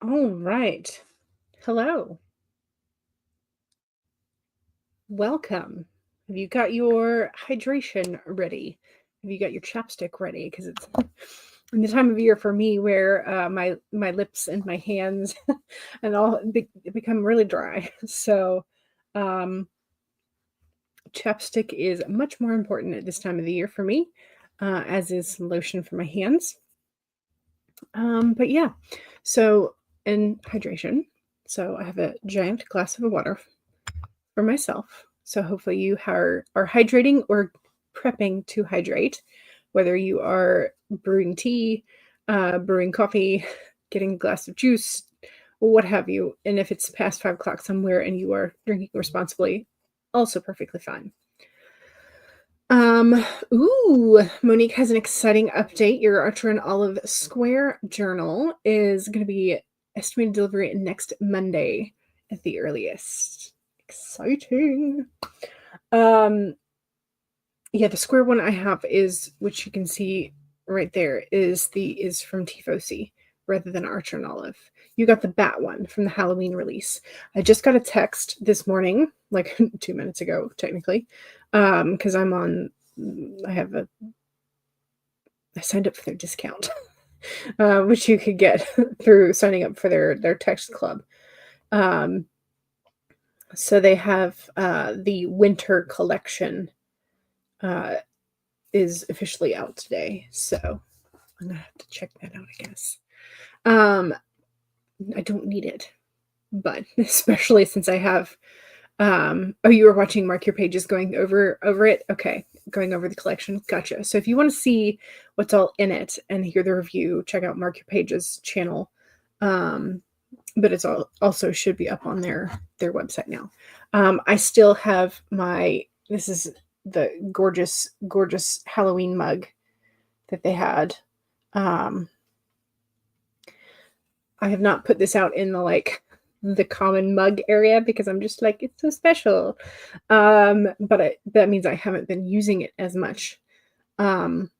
All right. Hello. Welcome. Have you got your hydration ready? Have you got your chapstick ready? Because it's in the time of year for me where my lips and my hands and all become really dry. So um, chapstick is much more important at this time of the year for me, as is lotion for my hands. But yeah, so in hydration, so I have a giant glass of water for myself. So hopefully you are hydrating or prepping to hydrate, whether you are brewing tea, brewing coffee, getting a glass of juice, what have you. And if it's past 5 o'clock somewhere and you are drinking responsibly, also perfectly fine. Monique has an exciting update. Your Archer and Olive Square journal is going to be estimated delivery next Monday at the earliest. Exciting. Yeah, the square one I have is, which you can see right there, is from Tifosi rather than Archer and Olive. You got the bat one from the Halloween release. I just got a text this morning, like 2 minutes ago, technically, because I signed up for their discount, which you could get through signing up for their text club. So they have the winter collection is officially out today. So I'm gonna have to check that out, I guess. I don't need it, but especially since I have you were watching Mark Your Pages going over it. Okay, going over the collection. Gotcha. So if you want to see what's all in it and hear the review, check out Mark Your Pages channel. But it's also should be up on their website now. I still have this is the gorgeous Halloween mug that they had. I have not put this out in the common mug area because I'm just like, it's so special. But that means I haven't been using it as much. And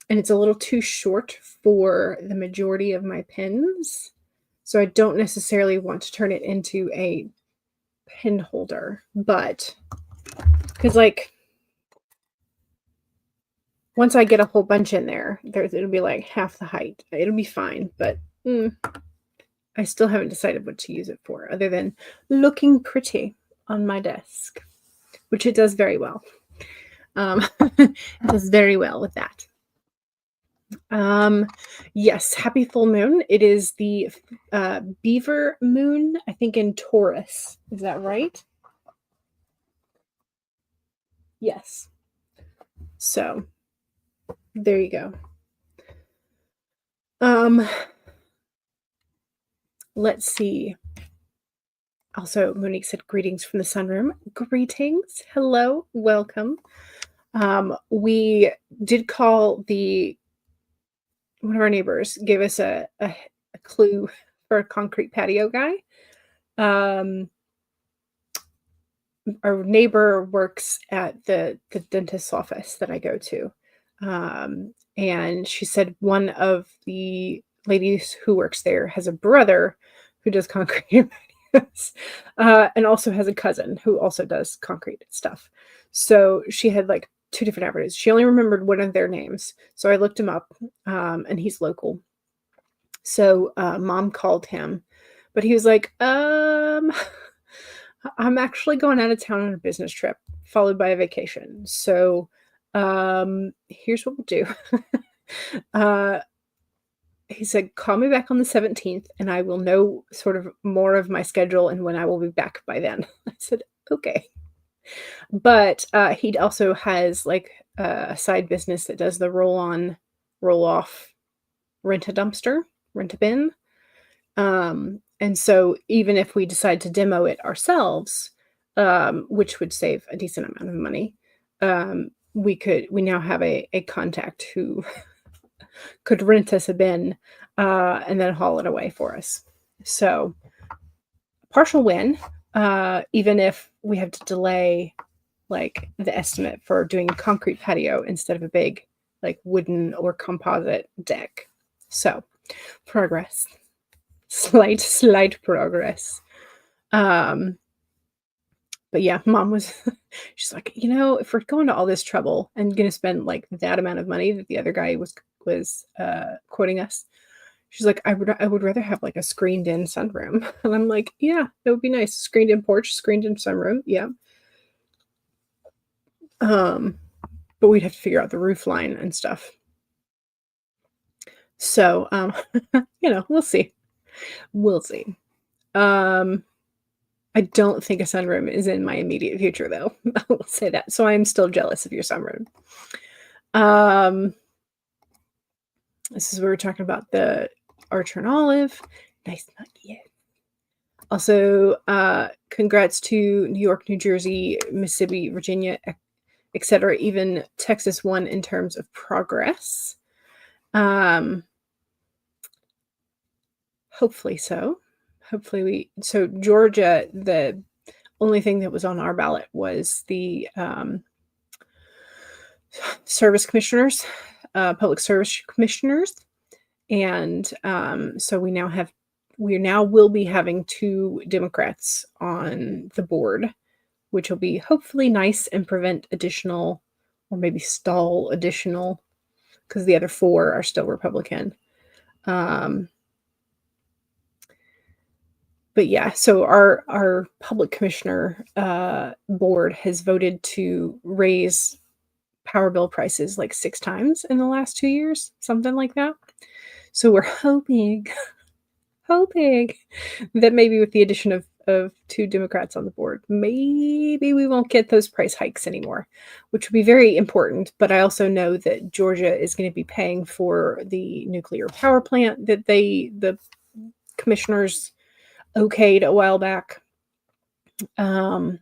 it's a little too short for the majority of my pins. So I don't necessarily want to turn it into a pin holder, but because once I get a whole bunch in there, it'll be like half the height. It'll be fine, but I still haven't decided what to use it for other than looking pretty on my desk, which it does very well. It does very well with that. Yes, happy full moon. It is the beaver moon, I think in Taurus. Is that right? Yes. So there you go. Let's see. Also, Monique said greetings from the sunroom. Greetings. Hello. Welcome. We did call one of our neighbors gave us a clue for a concrete patio guy. Our neighbor works at the dentist's office that I go to. And she said one of the ladies who works there has a brother who does concrete patios, and also has a cousin who also does concrete stuff. So she had like 2 different advertisements. She only remembered one of their names. So I looked him up, and he's local. So mom called him, but he was like, I'm actually going out of town on a business trip, followed by a vacation. So here's what we'll do. He said, call me back on the 17th and I will know sort of more of my schedule and when I will be back by then. I said, okay. But he also has like a side business that does the roll-on, roll-off, rent a bin. And so even if we decide to demo it ourselves, which would save a decent amount of money, we now have a contact who could rent us a bin and then haul it away for us. So partial win, even if we have to delay like the estimate for doing a concrete patio instead of a big like wooden or composite deck. So progress. slight progress. But yeah, mom was she's like, if we're going to all this trouble and gonna spend like that amount of money that the other guy was quoting us, she's like, I would rather have like a screened in sunroom. And I'm like, yeah, that would be nice. Screened in porch, screened in sunroom. Yeah. But we'd have to figure out the roof line and stuff. So, we'll see. We'll see. I don't think a sunroom is in my immediate future, though. I will say that. So I'm still jealous of your sunroom. This is where we're talking about the Archer and Olive. Nice nugget. Also, congrats to New York, New Jersey, Mississippi, Virginia, etc. Even Texas won in terms of progress. Hopefully so. So Georgia, the only thing that was on our ballot was the service commissioners, public service commissioners. And so we now will be having 2 Democrats on the board, which will be hopefully nice and prevent additional, or maybe stall additional, because the other 4 are still Republican. But yeah, so our public commissioner board has voted to raise power bill prices like 6 times in the last 2 years, something like that. So we're hoping that maybe with the addition of 2 Democrats on the board, maybe we won't get those price hikes anymore, which would be very important. But I also know that Georgia is going to be paying for the nuclear power plant that the commissioners okayed a while back. I'm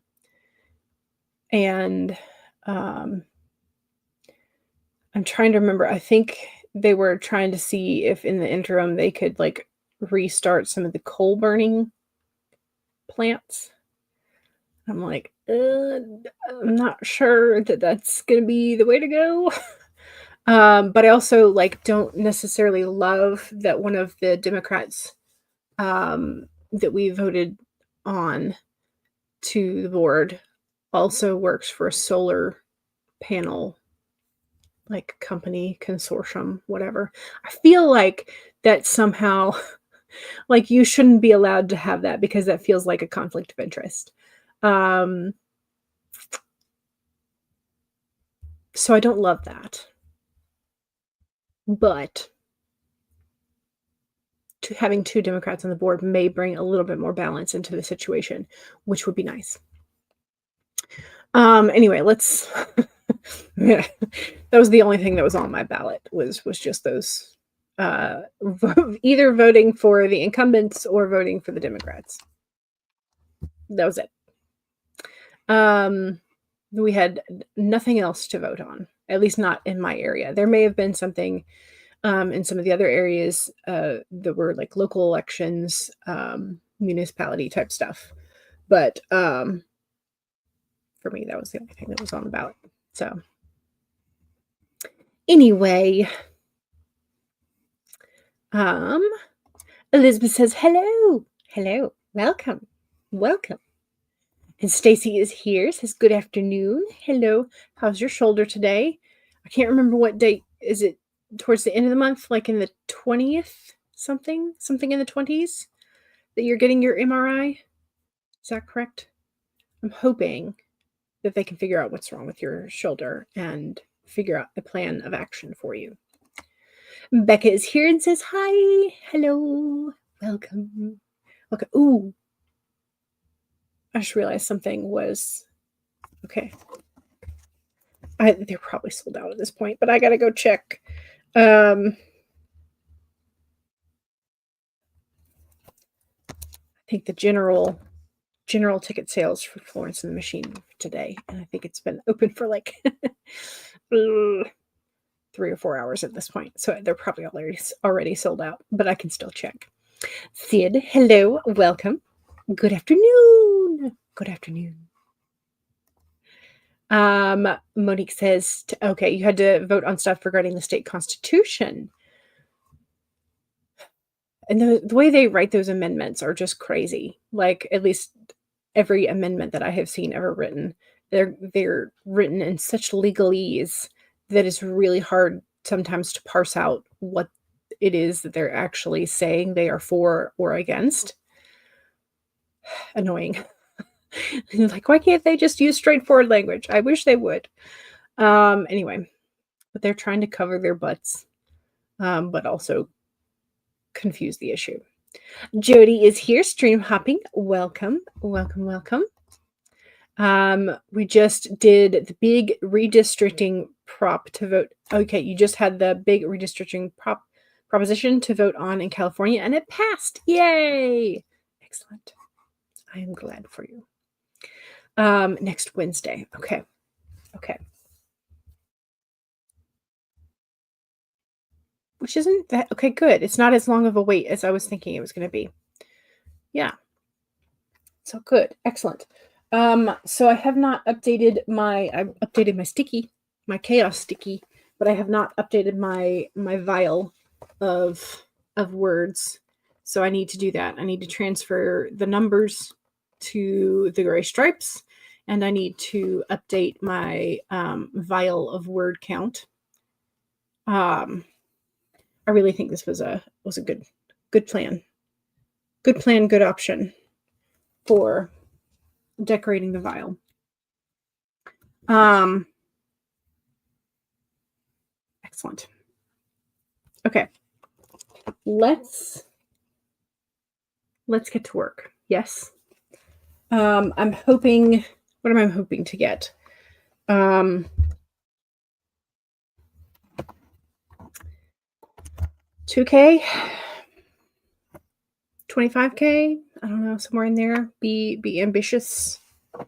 trying to remember. I think they were trying to see if in the interim they could like restart some of the coal burning plants. I'm like, I'm not sure that that's going to be the way to go. But I also like don't necessarily love that one of the Democrats that we voted on to the board also works for a solar panel like company, consortium, whatever. I feel like that somehow like you shouldn't be allowed to have that because that feels like a conflict of interest. So I don't love that. But having 2 Democrats on the board may bring a little bit more balance into the situation, which would be nice. Anyway, let's yeah, that was the only thing that was on my ballot was just those either voting for the incumbents or voting for the Democrats. That was it. We had nothing else to vote on, at least not in my area. There may have been something in some of the other areas that were like local elections, municipality type stuff. But for me, that was the only thing that was on the ballot. So anyway, Elizabeth says, hello, welcome. And Stacy is here, says, good afternoon. Hello, how's your shoulder today? I can't remember what date. Is it towards the end of the month, like in the 20th, something in the 20s that you're getting your MRI? Is that correct? I'm hoping that they can figure out what's wrong with your shoulder and figure out a plan of action for you. Becca is here and says, hi, hello, welcome. Okay, ooh. I just realized something was, okay. They're probably sold out at this point, but I gotta go check. I think the general ticket sales for Florence and the Machine today, and I think it's been open for like 3 or 4 hours at this point, so they're probably already sold out, but I can still check. Sid, hello, welcome. Good afternoon. Monique says, okay, you had to vote on stuff regarding the state constitution. and the way they write those amendments are just crazy. Like, at least every amendment that I have seen ever written, they're written in such legalese that it's really hard sometimes to parse out what it is that they're actually saying they are for or against. Annoying. Like, why can't they just use straightforward language? I wish they would. Anyway, but they're trying to cover their butts, but also confuse the issue. Jody is here, stream hopping. Welcome, welcome, welcome. We just did the big redistricting prop to vote. Okay, you just had the big redistricting proposition to vote on in California, and it passed. Yay! Excellent. I am glad for you. Next Wednesday. Okay. Which isn't that okay, good. It's not as long of a wait as I was thinking it was going to be. Yeah. So good. Excellent. So I have not updated I've updated my sticky, my chaos sticky, but I have not updated my vial of words. So I need to do that. I need to transfer the numbers to the gray stripes, and I need to update my vial of word count. I really think this was a good plan. Good plan, good option for decorating the vial. Excellent. Okay. Let's get to work. Yes. I'm hoping, what am I hoping to get? 2K, 25K, I don't know, somewhere in there. Be ambitious,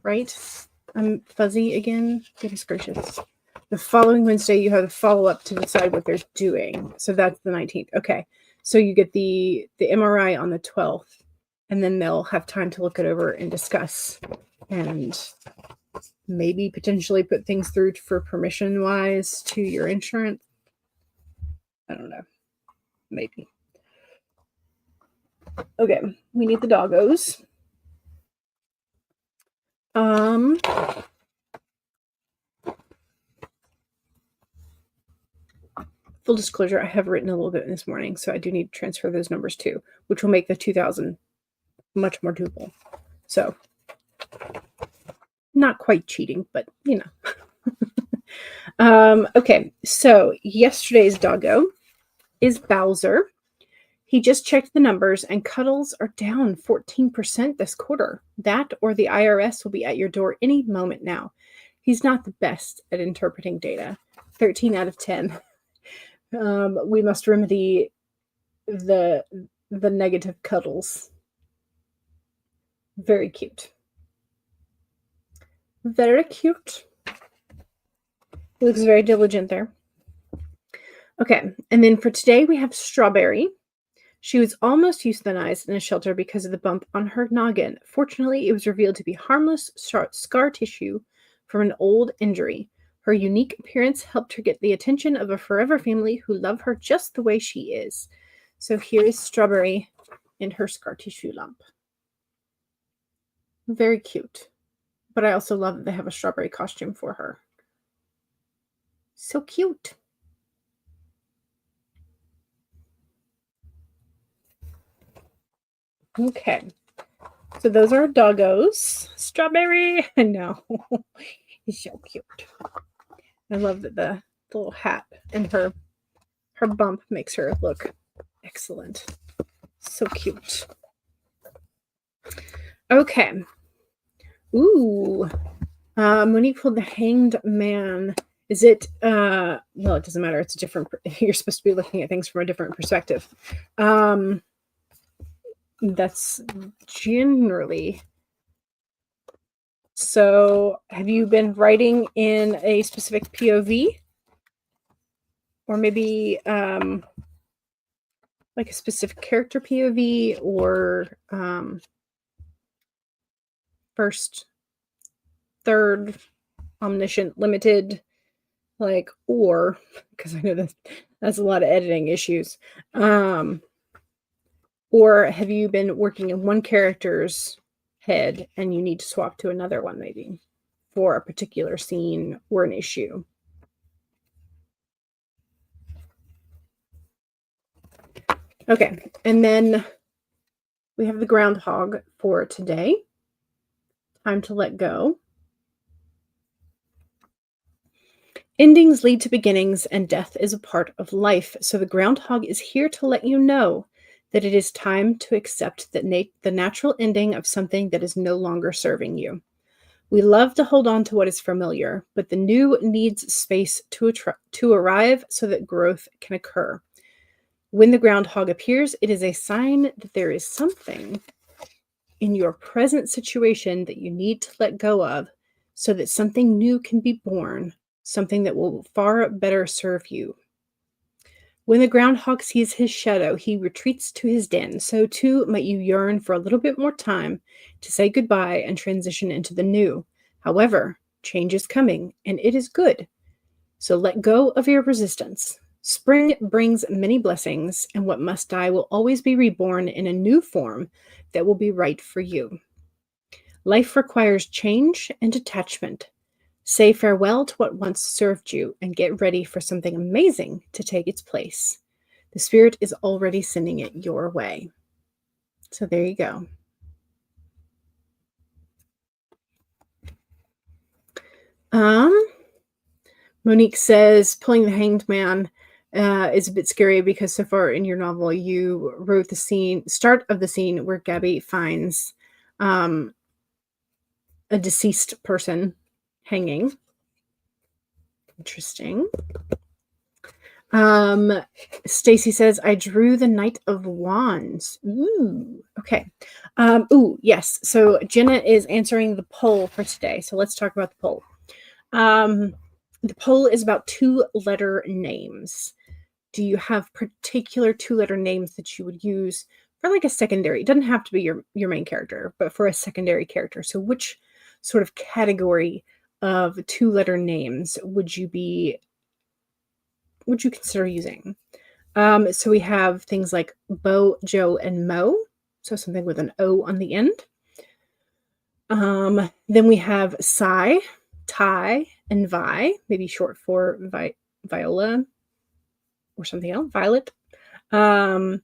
right? I'm fuzzy again. Goodness gracious. The following Wednesday, you have the follow-up to decide what they're doing. So that's the 19th. Okay. So you get the MRI on the 12th, and then they'll have time to look it over and discuss, and maybe potentially put things through for permission-wise to your insurance. I don't know. Maybe. Okay, we need the doggos. Full disclosure, I have written a little bit this morning, so I do need to transfer those numbers too, which will make the 2,000 much more doable. So, not quite cheating, but you know. Okay, so yesterday's doggo is Bowser. He just checked the numbers, and cuddles are down 14% this quarter. That or the IRS will be at your door any moment now. He's not the best at interpreting data. 13 out of 10. We must remedy the negative cuddles. Very cute. Very cute. He looks very diligent there. Okay, and then for today we have Strawberry. She was almost euthanized in a shelter because of the bump on her noggin. Fortunately, it was revealed to be harmless scar tissue from an old injury. Her unique appearance helped her get the attention of a forever family who love her just the way she is. So here is Strawberry in her scar tissue lump. Very cute. But I also love that they have a strawberry costume for her. So cute. Okay. So those are doggos. Strawberry. I know. He's so cute. I love that the little hat and her bump makes her look excellent. So cute. Okay. Ooh. Monique pulled the Hanged Man. Is it, well, it doesn't matter. It's a different, you're supposed to be looking at things from a different perspective. That's generally. So have you been writing in a specific POV? Or maybe like a specific character POV, or first, third, omniscient, limited, like, or, because I know that's a lot of editing issues. Or have you been working in one character's head and you need to swap to another one maybe for a particular scene or an issue? Okay, and then we have the groundhog for today. Time to let go. Endings lead to beginnings, and death is a part of life. So the groundhog is here to let you know that it is time to accept that the natural ending of something that is no longer serving you. We love to hold on to what is familiar, but the new needs space to arrive so that growth can occur. When the groundhog appears, it is a sign that there is something in your present situation that you need to let go of so that something new can be born, something that will far better serve you. When the groundhog sees his shadow, he retreats to his den. So too might you yearn for a little bit more time to say goodbye and transition into the new. However, change is coming, and it is good. So let go of your resistance. Spring brings many blessings, and what must die will always be reborn in a new form that will be right for you. Life requires change and detachment. Say farewell to what once served you and get ready for something amazing to take its place. The spirit is already sending it your way. So there you go. Monique says pulling the hanged man is a bit scary because so far in your novel you wrote the start of the scene where Gabby finds a deceased person hanging. Interesting. Stacy says, I drew the Knight of Wands. Ooh, okay. Yes. So Jenna is answering the poll for today. So let's talk about the poll. The poll is about 2-letter names. Do you have particular 2-letter names that you would use for like a secondary? It doesn't have to be your main character, but for a secondary character. So which sort of category of 2-letter names would you consider using? So we have things like Bo, Joe, and Mo. So something with an O on the end. Then we have Sai, Ty, and Vi, maybe short for Viola or something else, Violet. Then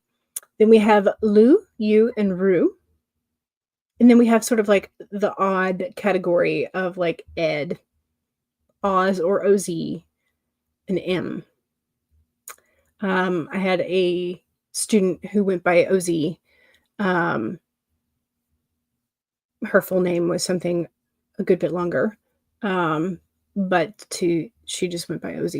we have Lu, Yu, and Ru. And then we have sort of like the odd category of like Ed, Oz or Oz, and M. I had a student who went by Oz. Her full name was something a good bit longer, but she just went by Oz.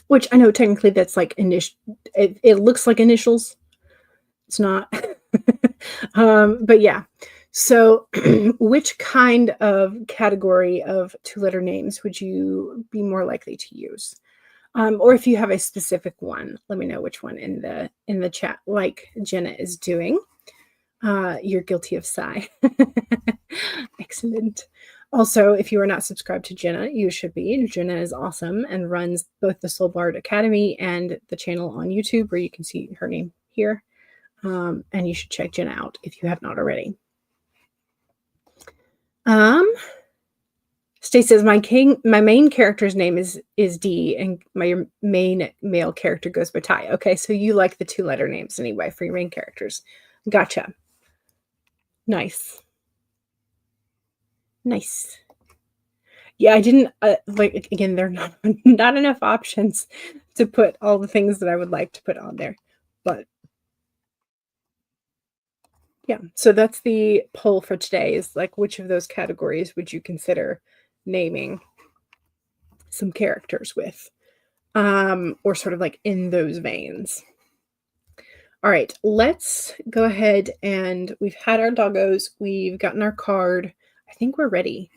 Which I know technically that's like it looks like initials. It's not. But yeah. So which kind of category of 2-letter names would you be more likely to use? Or if you have a specific one, let me know which one in the chat, like Jenna is doing. You're guilty of sigh. Excellent. Also, if you are not subscribed to Jenna, you should be. Jenna is awesome and runs both the Soul Bard Academy and the channel on YouTube where you can see her name here. And you should check Jenna out if you have not already. Stace says my main character's name is D, and my main male character goes by Ty. Okay, so you like the 2-letter names anyway for your main characters. Gotcha. Nice. Yeah, I didn't like again. There are not enough options to put all the things that I would like to put on there, but yeah. So that's the poll for today. Is like which of those categories would you consider naming some characters with, or sort of like in those veins. All right, let's go ahead and we've had our doggos. We've gotten our card. I think we're ready.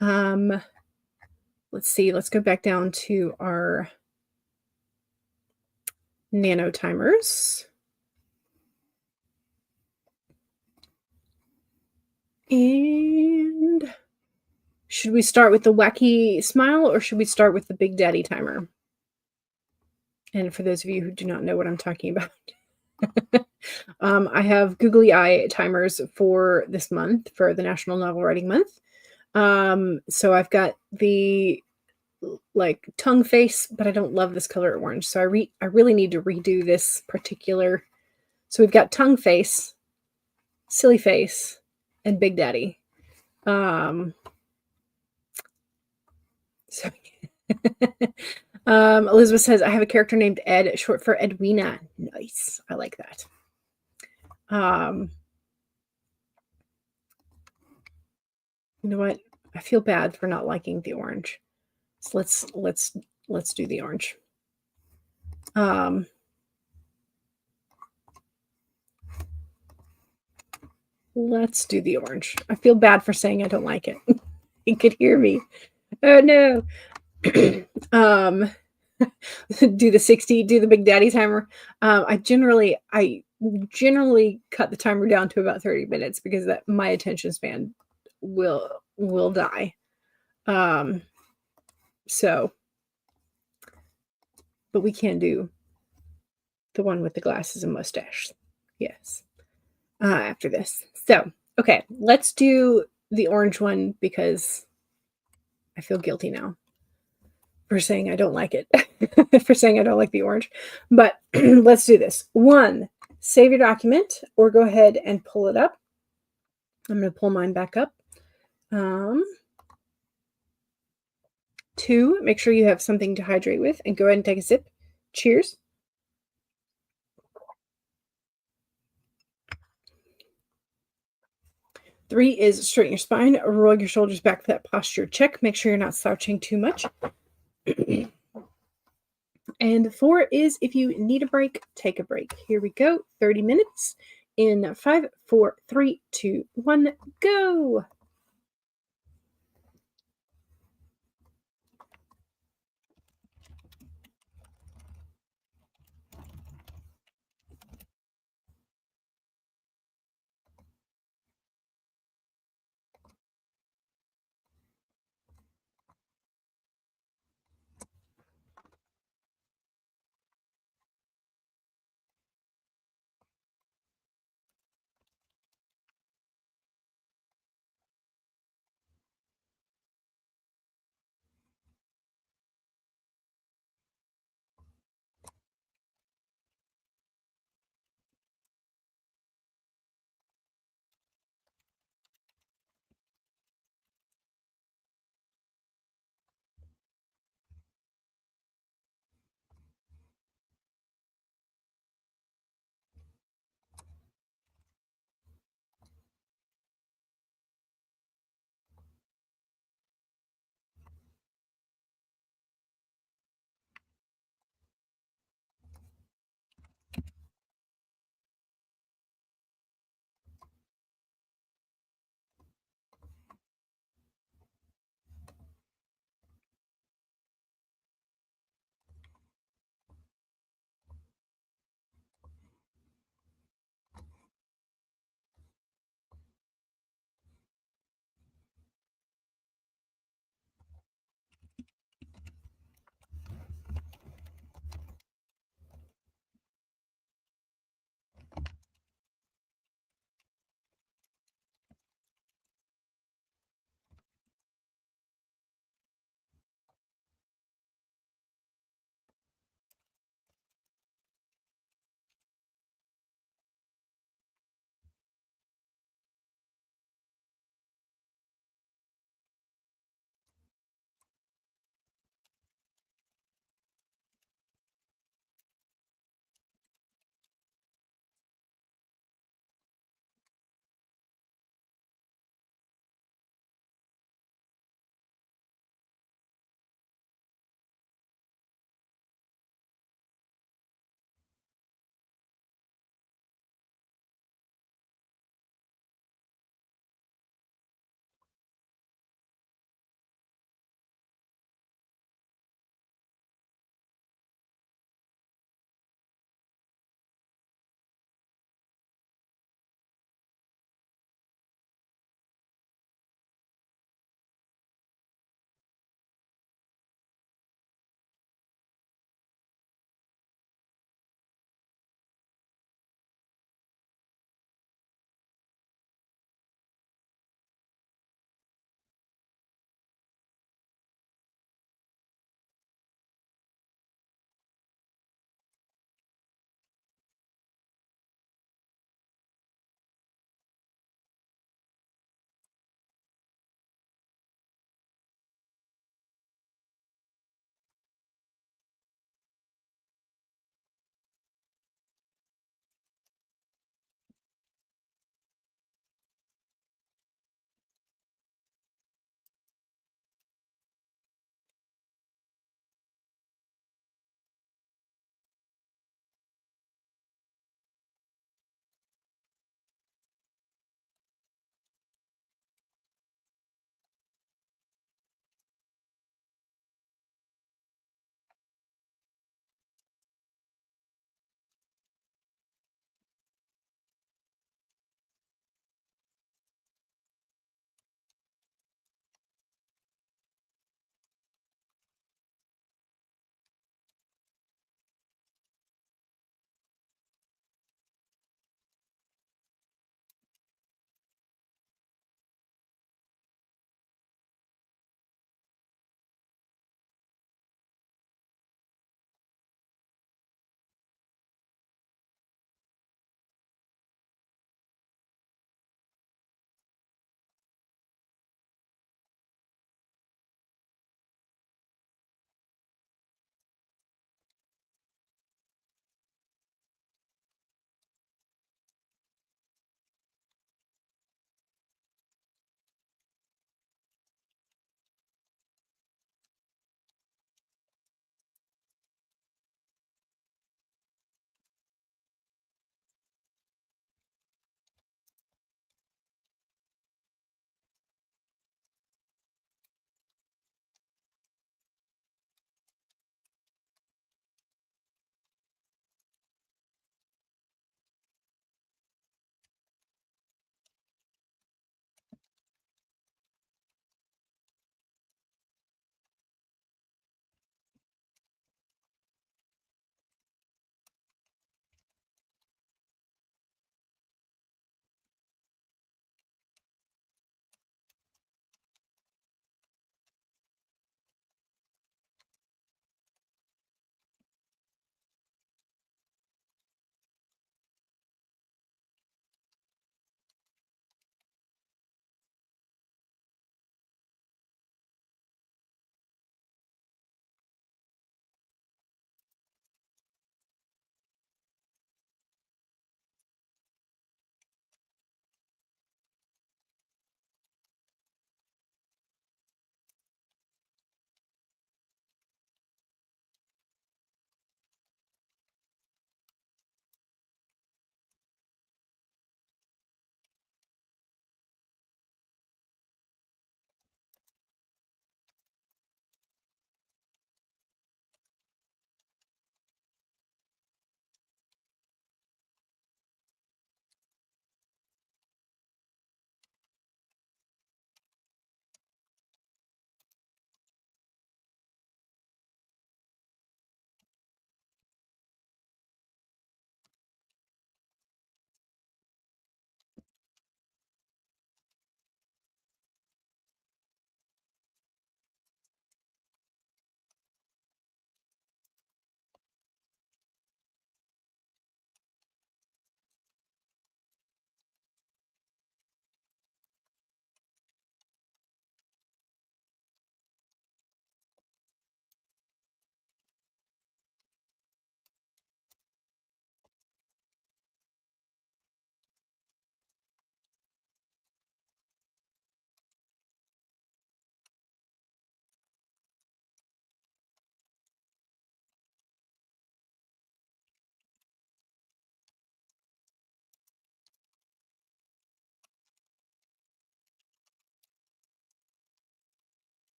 Let's see. Let's go back down to our Nano timers. And Should we start with the wacky smile or should we start with the Big Daddy timer? And for those of you who do not know what I'm talking about, I have googly eye timers for this month, for the National Novel Writing Month. So I've got the like tongue face, but I don't love this color orange. So I really need to redo this particular. So we've got tongue face, silly face, and Big Daddy. So Elizabeth says, I have a character named Ed, short for Edwina. Nice. I like that. You know what? I feel bad for not liking the orange. So let's do the orange. Let's do the orange. I feel bad for saying I don't like it. You could hear me. Oh no. Do the 60, do the Big Daddy timer. I generally cut the timer down to about 30 minutes because that my attention span will die. So, but we can do the one with the glasses and mustache. Yes. After this. So, okay, let's do the orange one because I feel guilty now for saying I don't like it, for saying I don't like the orange. But let's do this. 1, save your document or go ahead and pull it up. I'm going to pull mine back up. 2, make sure you have something to hydrate with and go ahead and take a sip. Cheers. Three is straighten your spine, roll your shoulders back for that posture check. Make sure you're not slouching too much. And 4 is if you need a break, take a break. Here we go. 30 minutes in 5, 4, 3, 2, 1, go.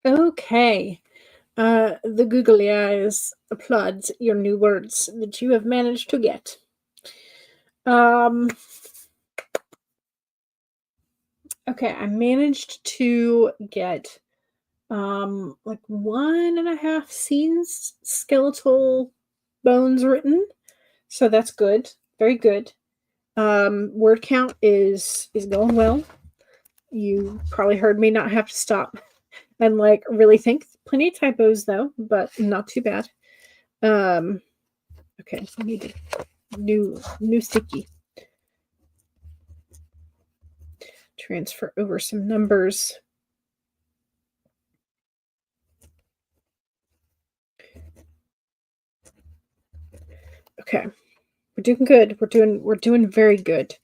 Okay. The googly eyes applauds your new words that you have managed to get. Um, okay, I managed to get like 1.5 scenes skeletal bones written. So that's good. Very good. Word count is going well. You probably heard me not have to stop and like really think. Plenty of typos though, but not too bad. Um, okay, so I need a new sticky. Transfer over some numbers. Okay, we're doing good. We're doing very good.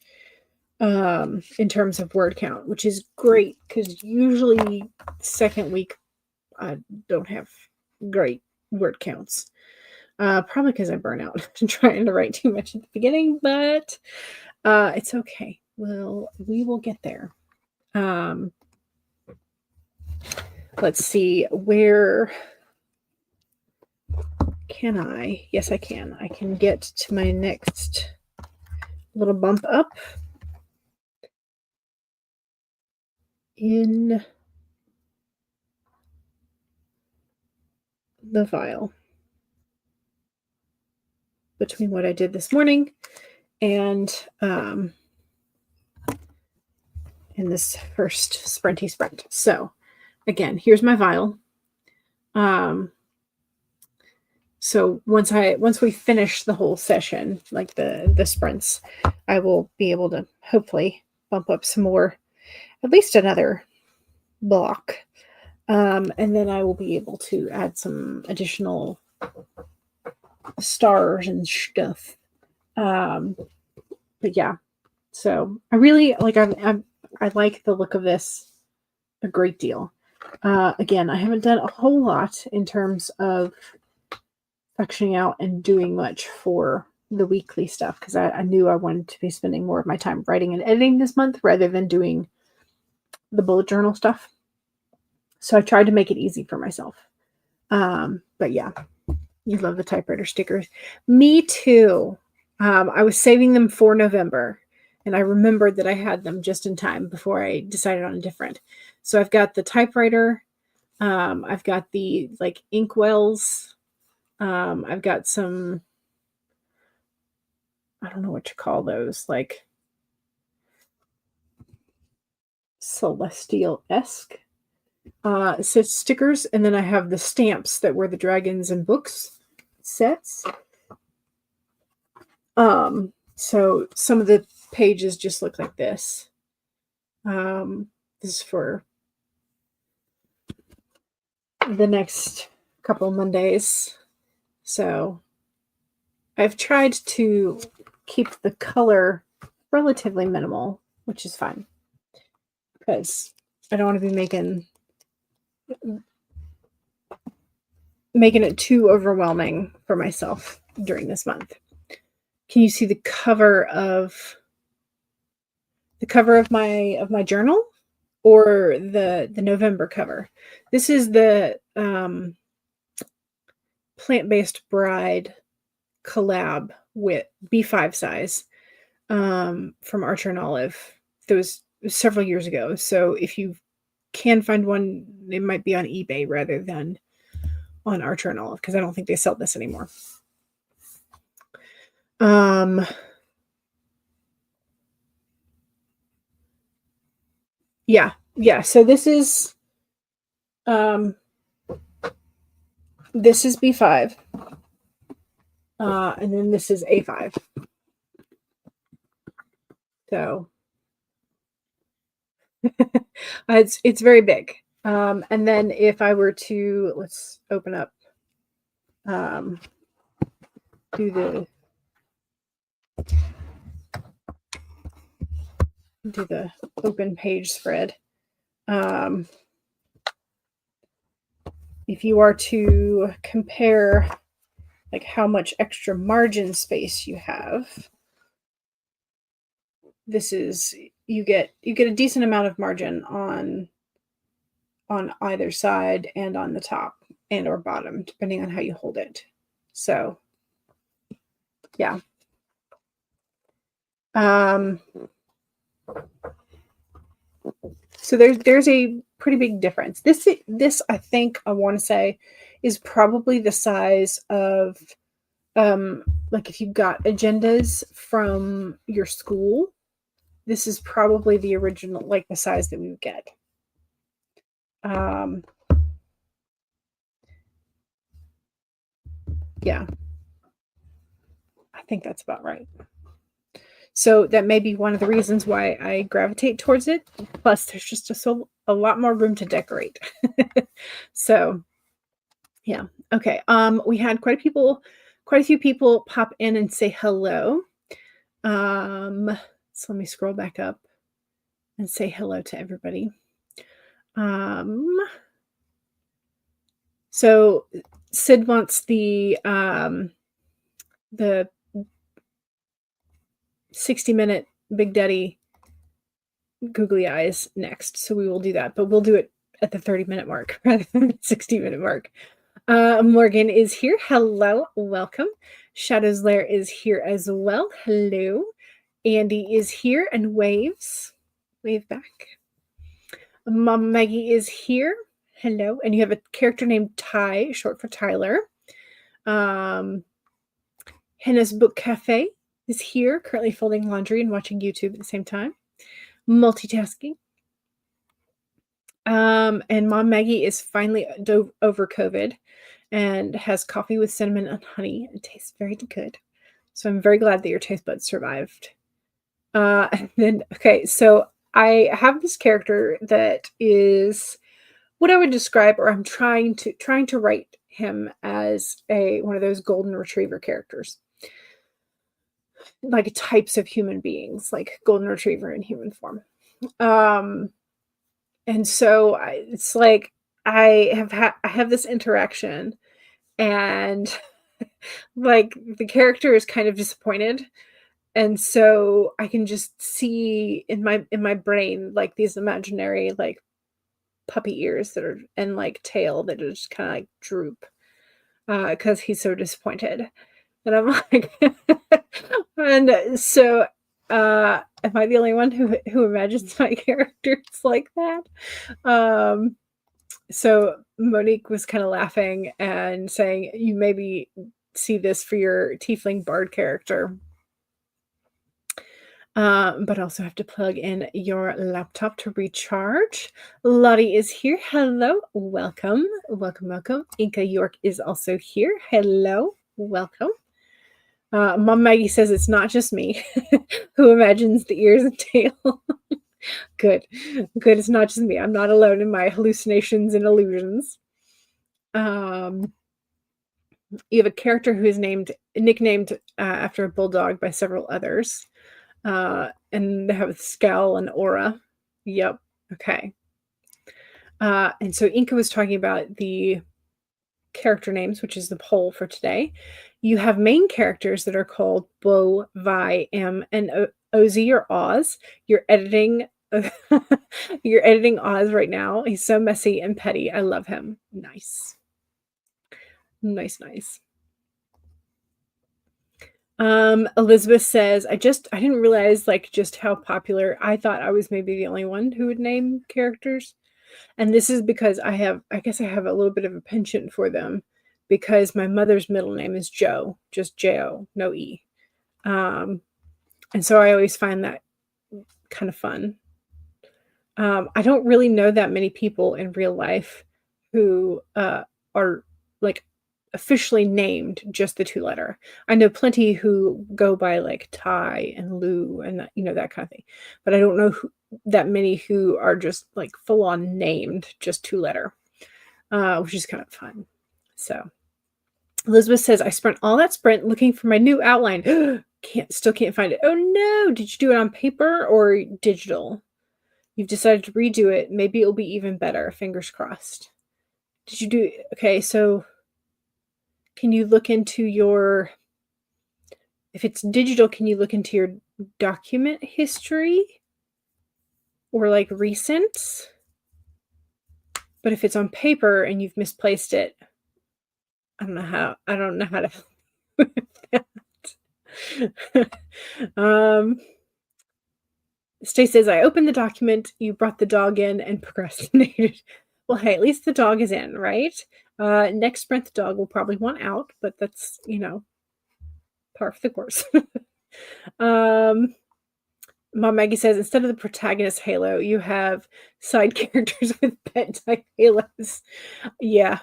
In terms of word count, which is great because usually second week I don't have great word counts. Probably because I burn out trying to write too much at the beginning, but it's okay. We will get there. Let's see, where can I? Yes, I can. I can get to my next little bump up in the vial between what I did this morning and in this first sprinty sprint. So again, here's my vial. So once we finish the whole session, like the sprints, I will be able to hopefully bump up some more, at least another block. And then I will be able to add some additional stars and stuff. But yeah, so I really like I like the look of this a great deal. Again, I haven't done a whole lot in terms of sectioning out and doing much for the weekly stuff because I knew I wanted to be spending more of my time writing and editing this month rather than doing the bullet journal stuff. So I tried to make it easy for myself. But yeah, you love the typewriter stickers. Me too. I was saving them for November and I remembered that I had them just in time before I decided on a different. So I've got the typewriter. I've got the like inkwells. I've got some, I don't know what to call those, like celestial-esque stickers. And then I have the stamps that were the dragons and books sets. So some of the pages just look like this. This is for the next couple Mondays. So I've tried to keep the color relatively minimal, which is fine because I don't want to be making it too overwhelming for myself during this month. Can you see the cover of my journal or the November cover? This is the Plant-Based Bride collab with B5 size from Archer and Olive. That was several years ago. So if you can find one, it might be on eBay rather than on Archer and Olive because I don't think they sell this anymore. Yeah. So this is B5. And then this is A5. So it's very big. And then if I were to, let's open up, do the open page spread. If you are to compare like how much extra margin space you have, this is, you get a decent amount of margin on on either side and on the top and or bottom, depending on how you hold it. So, yeah. So there's a pretty big difference. This I think I want to say is probably the size of like if you've got agendas from your school, this is probably the original, like the size that we would get. Yeah, I think that's about right. So that may be one of the reasons why I gravitate towards it. Plus, there's just a lot more room to decorate. So, yeah. Okay. We had quite a few people pop in and say hello. So let me scroll back up and say hello to everybody. So Sid wants the 60-minute Big Daddy googly eyes next. So we will do that, but we'll do it at the 30-minute mark rather than the 60-minute mark. Morgan is here. Hello, welcome. Shadow's Lair is here as well. Hello. Andy is here and waves. Wave back. Mom Maggie is here. Hello. And you have a character named Ty, short for Tyler. Henna's Book Cafe is here, currently folding laundry and watching YouTube at the same time. Multitasking. And Mom Maggie is finally over COVID and has coffee with cinnamon and honey. It tastes very good. So I'm very glad that your taste buds survived. And then, okay, so I have this character that is what I would describe, or I'm trying to write him as one of those golden retriever characters, like types of human beings, like golden retriever in human form. And so it's like I have this interaction, and like the character is kind of disappointed. And so I can just see in my brain like these imaginary like puppy ears that are and like tail that are just kind of like droop because he's so disappointed. And I'm like, and so am I the only one who imagines my characters like that? So Monique was kind of laughing and saying, you maybe see this for your tiefling bard character. But also have to plug in your laptop to recharge. Lottie is here. Hello. Welcome. Welcome, welcome. Inca York is also here. Hello. Welcome. Mom Maggie says it's not just me who imagines the ears and tail. Good. It's not just me. I'm not alone in my hallucinations and illusions. You have a character who is nicknamed after a bulldog by several others. And they have a scowl and aura. Yep. Okay. And so Inca was talking about the character names, which is the poll for today. You have main characters that are called Bo, Vi, M, and Ozzy or Oz. You're editing Oz right now. He's so messy and petty. I love him. Nice. Elizabeth says, I didn't realize like just how popular. I thought I was maybe the only one who would name characters. And this is because I guess I have a little bit of a penchant for them because my mother's middle name is Jo, just J-O, no E. And so I always find that kind of fun. I don't really know that many people in real life who are like officially named just the 2-letter. I know plenty who go by like Ty and Lou and that kind of thing, but I don't know that many who are just like full on named just 2-letter, which is kind of fun. So Elizabeth says, I spent all that sprint looking for my new outline. Still can't find it. Oh no, did you do it on paper or digital? You've decided to redo it. Maybe it'll be even better. Fingers crossed. Did you do it? Okay, so can you look into if it's digital, can you look into your document history or like recent? But if it's on paper and you've misplaced it, I don't know how to with that. Stay says, I opened the document, you brought the dog in and procrastinated. Well, hey, at least the dog is in, right? Next sprint, the dog will probably want out, but that's, par for the course. Mom Maggie says, instead of the protagonist halo, you have side characters with pet type halos. Yeah.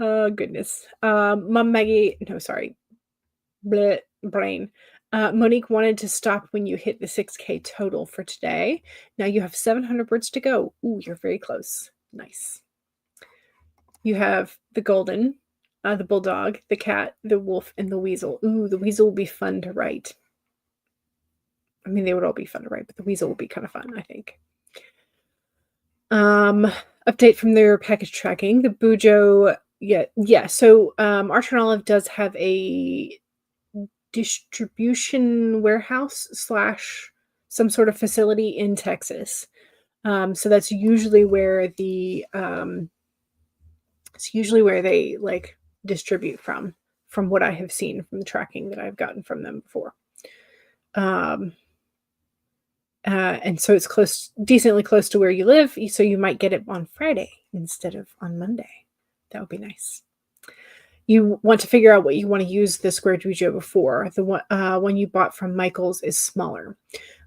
Oh, goodness. Mom Maggie, no, sorry. Bleh, brain. Monique wanted to stop when you hit the 6K total for today. Now you have 700 words to go. Ooh, you're very close. Nice. You have the golden, the bulldog, the cat, the wolf, and the weasel. Ooh, the weasel will be fun to write. I mean, they would all be fun to write, but the weasel will be kind of fun, I think. Update from their package tracking. The Bujo, yeah. So Archer and Olive does have a distribution warehouse / some sort of facility in Texas. So that's usually where they like distribute from what I have seen from the tracking that I've gotten from them before. And so it's decently close to where you live, so you might get it on Friday instead of on Monday. That would be nice. You want to figure out what you want to use the Square Bujo before. The one you bought from Michael's is smaller.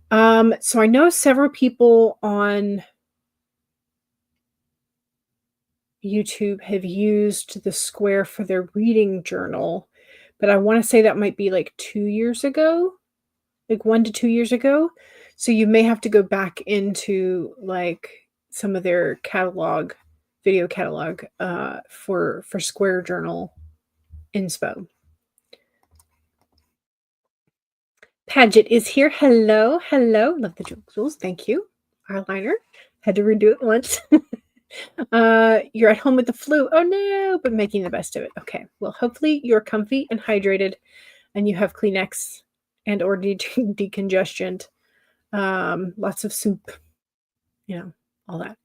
So I know several people on YouTube have used the Square for their reading journal, but I want to say that might be like 2 years ago, like 1 to 2 years ago. So you may have to go back into like some of their video catalog, for Square Journal inspo. Paget is here. Hello. Love the jewels. Thank you. Eyeliner. Had to redo it once. You're at home with the flu. Oh no, but making the best of it. Okay. Well, hopefully you're comfy and hydrated and you have Kleenex and or decongestant. Lots of soup. All that.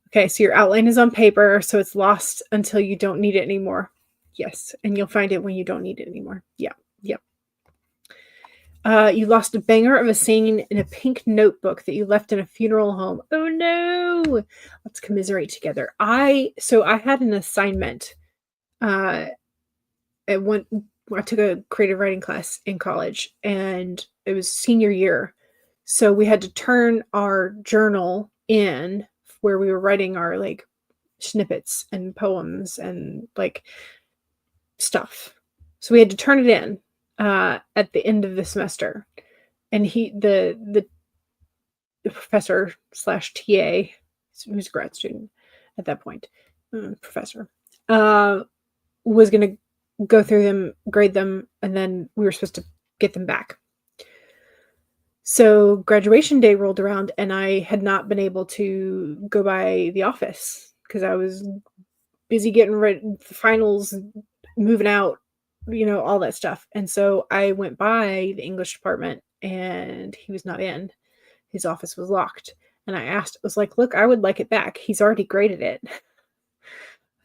Okay, so your outline is on paper, so it's lost until you don't need it anymore. Yes, and you'll find it when you don't need it anymore. Yep. You lost a banger of a scene in a pink notebook that you left in a funeral home. Oh no! Let's commiserate together. I had an assignment. I took a creative writing class in college, and it was senior year. So we had to turn our journal in where we were writing our like snippets and poems and like stuff. So we had to turn it in at the end of the semester. And the professor / TA, who's a grad student at that point, professor, was going to go through them, grade them, and then we were supposed to get them back. So graduation day rolled around and I had not been able to go by the office because I was busy getting ready, the finals, moving out, all that stuff. And so I went by the English department and he was not in. His office was locked. And I was like, look, I would like it back. He's already graded it.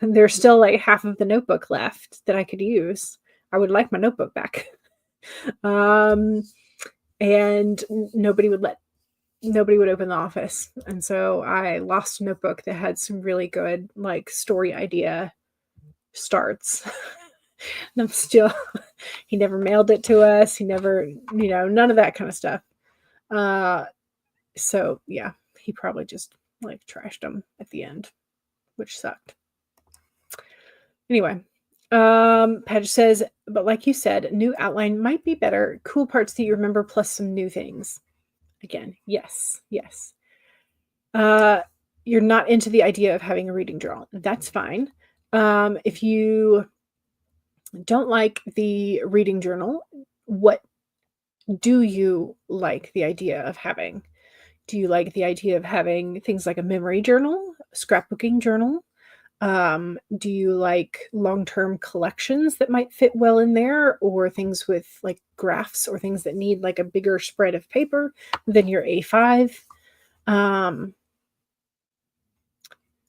And there's still like half of the notebook left that I could use. I would like my notebook back. And nobody would open the office. And so I lost a notebook that had some really good like story idea starts. And he never mailed it to us. He never, none of that kind of stuff. So yeah, he probably just like trashed them at the end, which sucked. Anyway, Padge says, but like you said, new outline might be better. Cool parts that you remember plus some new things. Again, yes. You're not into the idea of having a reading journal. That's fine. If you don't like the reading journal, what do you like the idea of having? Do you like the idea of having things like a memory journal, a scrapbooking journal? Do you like long-term collections that might fit well in there, or things with like graphs or things that need like a bigger spread of paper than your A5?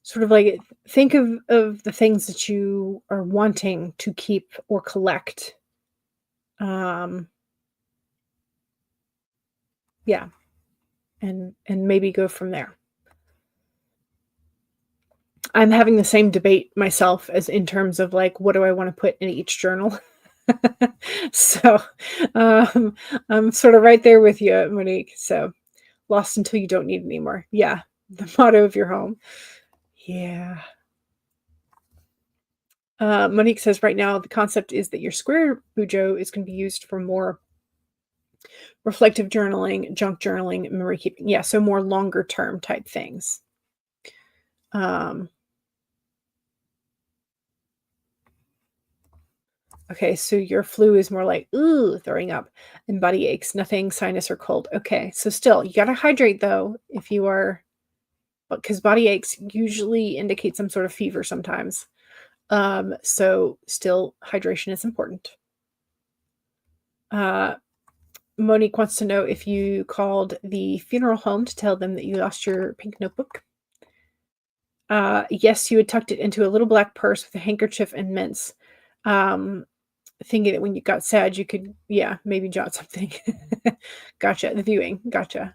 Sort of like think of the things that you are wanting to keep or collect. Um, yeah, and maybe go from there. I'm having the same debate myself as in terms of like what do I want to put in each journal. So um, I'm sort of right there with you, Monique. So lost until you don't need anymore. Yeah, the motto of your home. Yeah. Monique says right now the concept is that your square bujo is going to be used for more reflective journaling, junk journaling, memory keeping. Yeah, so more longer term type things. Okay, so your flu is more like, ooh, throwing up and body aches, nothing sinus or cold. Okay, so still, you got to hydrate though if you are, because body aches usually indicate some sort of fever sometimes. So still, hydration is important. Monique wants to know if you called the funeral home to tell them that you lost your pink notebook. Yes, you had tucked it into a little black purse with a handkerchief and mints. Thinking that when you got sad, you could, yeah, maybe jot something. Gotcha. The viewing. Gotcha.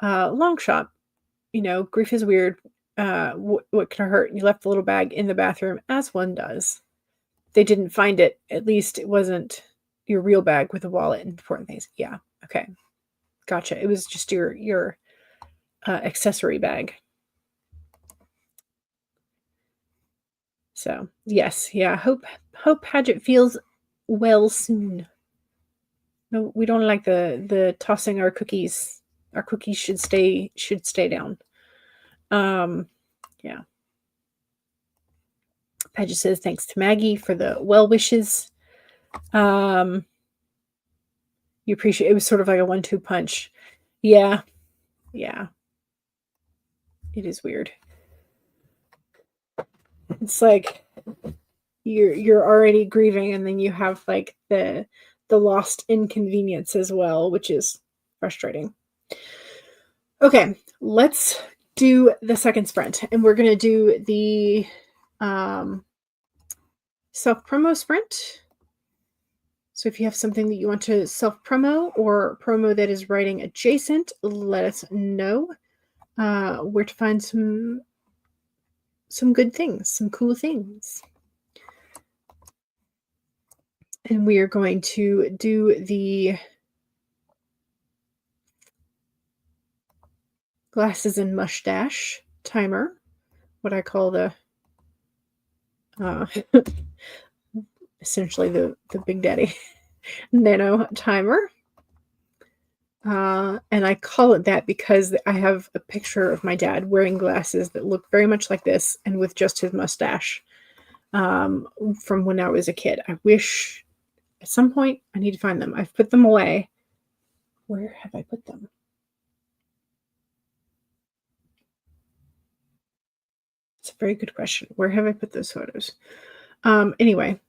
Long shot. Grief is weird. What could hurt? You left the little bag in the bathroom, as one does. They didn't find it. At least it wasn't your real bag with a wallet and important things. Yeah. Okay. Gotcha. It was just your accessory bag. So yes, yeah. Hope Paget feels well soon. No, we don't like the tossing our cookies. Our cookies should stay down. Yeah. Paget says thanks to Maggie for the well wishes. You appreciate it was sort of like a 1-2 punch. Yeah. Yeah. It is weird. It's like you're already grieving and then you have like the lost inconvenience as well, which is frustrating. Okay, let's do the second sprint, and we're going to do the self-promo sprint. So if you have something that you want to self-promo or promo that is writing adjacent, let us know where to find some good things, some cool things. And we are going to do the glasses and mustache timer, what I call the essentially the Big Daddy Nano timer. And I call it that because I have a picture of my dad wearing glasses that look very much like this and with just his mustache from when I was a kid. I wish at some point I need to find them. I've put them away. Where have I put them? It's a very good question. Where have I put those photos? Anyway,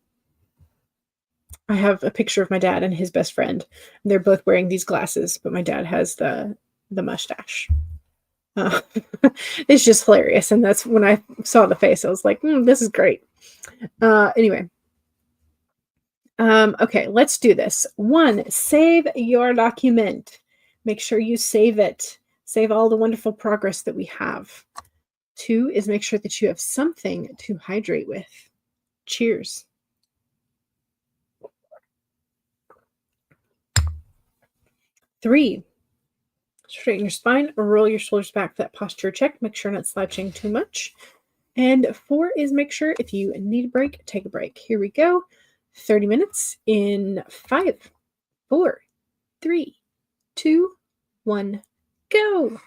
I have a picture of my dad and his best friend. And they're both wearing these glasses, but my dad has the mustache. It's just hilarious. And that's when I saw the face, I was like, this is great. Anyway. Okay, let's do this. 1, save your document. Make sure you save it. Save all the wonderful progress that we have. 2 is make sure that you have something to hydrate with. Cheers. 3, straighten your spine or roll your shoulders back for that posture check. Make sure not slouching too much. And 4 is make sure if you need a break, take a break. Here we go. 30 minutes in 5, 4, 3, 2, 1, go.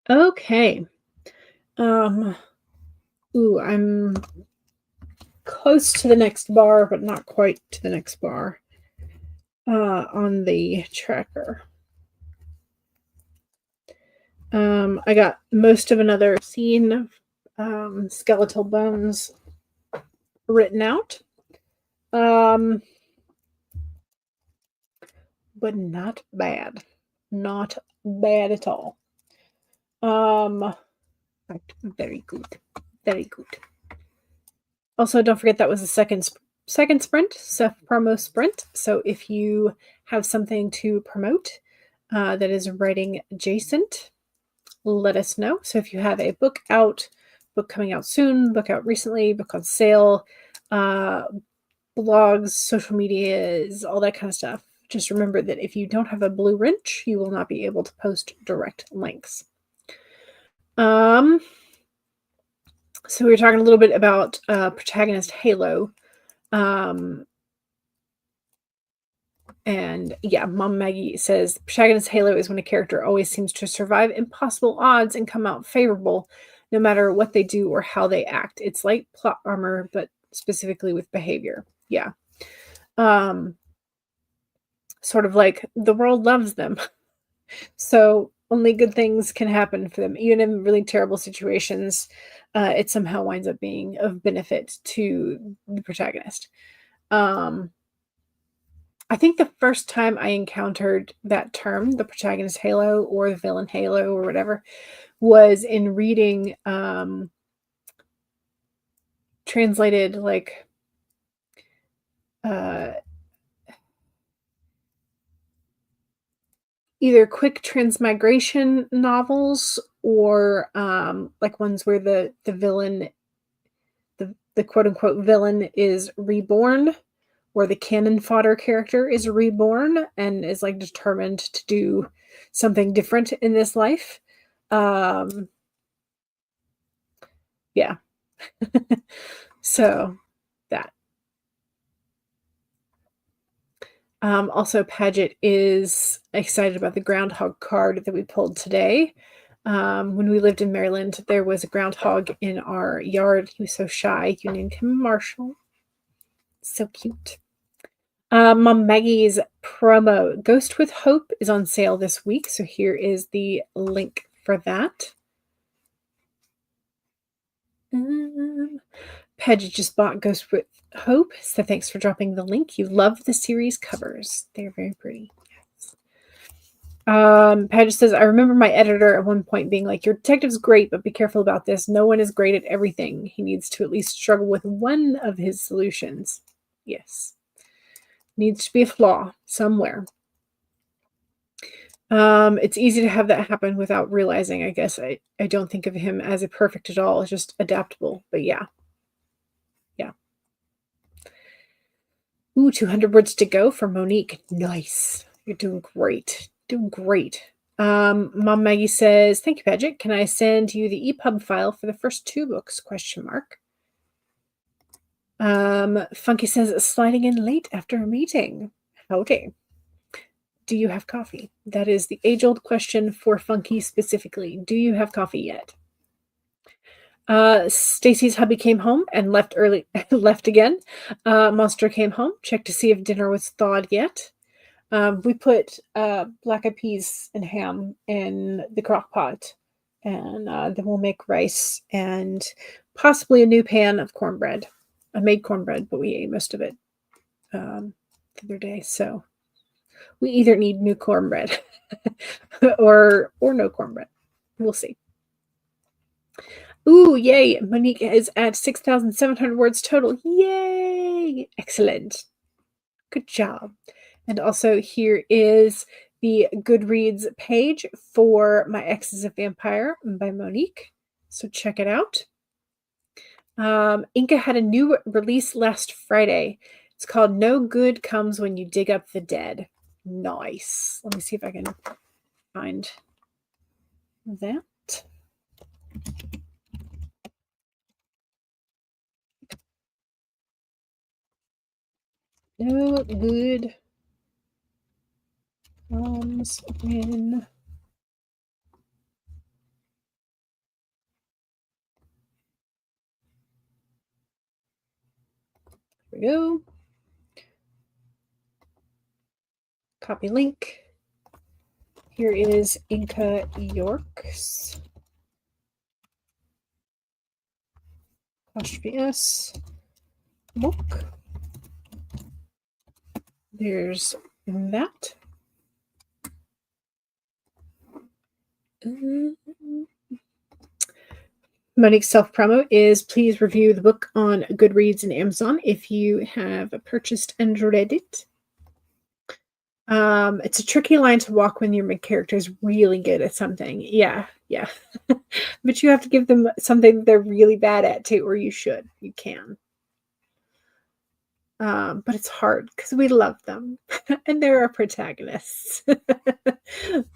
Okay. I'm close to the next bar, but not quite to the next bar on the tracker. I got most of another scene, skeletal bones written out. But not bad. Not bad at all. Very good. Very good. Also, don't forget that was the second sprint, self promo sprint. So if you have something to promote that is writing adjacent, let us know. So if you have a book out, book coming out soon, book out recently, book on sale, blogs, social medias, all that kind of stuff, just remember that if you don't have a blue wrench, you will not be able to post direct links. So we were talking a little bit about protagonist Halo. And yeah, Mom Maggie says protagonist Halo is when a character always seems to survive impossible odds and come out favorable no matter what they do or how they act. It's like plot armor, but specifically with behavior. Yeah. Sort of like the world loves them. So only good things can happen for them. Even in really terrible situations, it somehow winds up being of benefit to the protagonist. I think the first time I encountered that term, the protagonist halo or the villain halo or whatever, was in reading translated like either quick transmigration novels or like ones where the villain, the quote unquote villain is reborn, where the cannon fodder character is reborn and is like determined to do something different in this life. Yeah. So that. Also, Paget is excited about the groundhog card that we pulled today. When we lived in Maryland, there was a groundhog in our yard. He was so shy. You named him Marshall. So cute. Mom Maggie's promo, Ghost with Hope, is on sale this week. So here is the link for that. Paget just bought Ghost with Hope, so thanks for dropping the link. You love the series covers. They're very pretty. Paget says, I remember my editor at one point being like, your detective's great, but be careful about this. No one is great at everything. He needs to at least struggle with one of his solutions. Yes. Needs to be a flaw somewhere. It's easy to have that happen without realizing, I guess. I don't think of him as a perfect at all, just adaptable. But yeah. Yeah. Ooh, 200 words to go for Monique. Nice. You're doing great. Doing great. Mom Maggie says, thank you, Paget. Can I send you the EPUB file for the first 2 books? ? Funky says, sliding in late after a meeting. Howdy. Do you have coffee? That is the age-old question for Funky specifically. Do you have coffee yet? Stacy's hubby came home and left early. Left again. Monster came home, checked to see if dinner was thawed yet. We put black-eyed peas and ham in the crock pot, and then we'll make rice and possibly a new pan of cornbread. I made cornbread, but we ate most of it the other day. So we either need new cornbread or no cornbread. We'll see. Ooh, yay! Monique is at 6,700 words total. Yay! Excellent. Good job. And also here is the Goodreads page for My Ex is a Vampire by Monique. So check it out. Inca had a new release last Friday. It's called No Good Comes When You Dig Up the Dead. Nice. Let me see if I can find that. No good comes when we go. Copy link. Here is Inca York's ''S book. There's that. Monique's self-promo is please review the book on Goodreads and Amazon if you have purchased and read it. It's a tricky line to walk when your main character is really good at something. Yeah. But you have to give them something they're really bad at too, or you should. You can. But it's hard because we love them and they're our protagonists.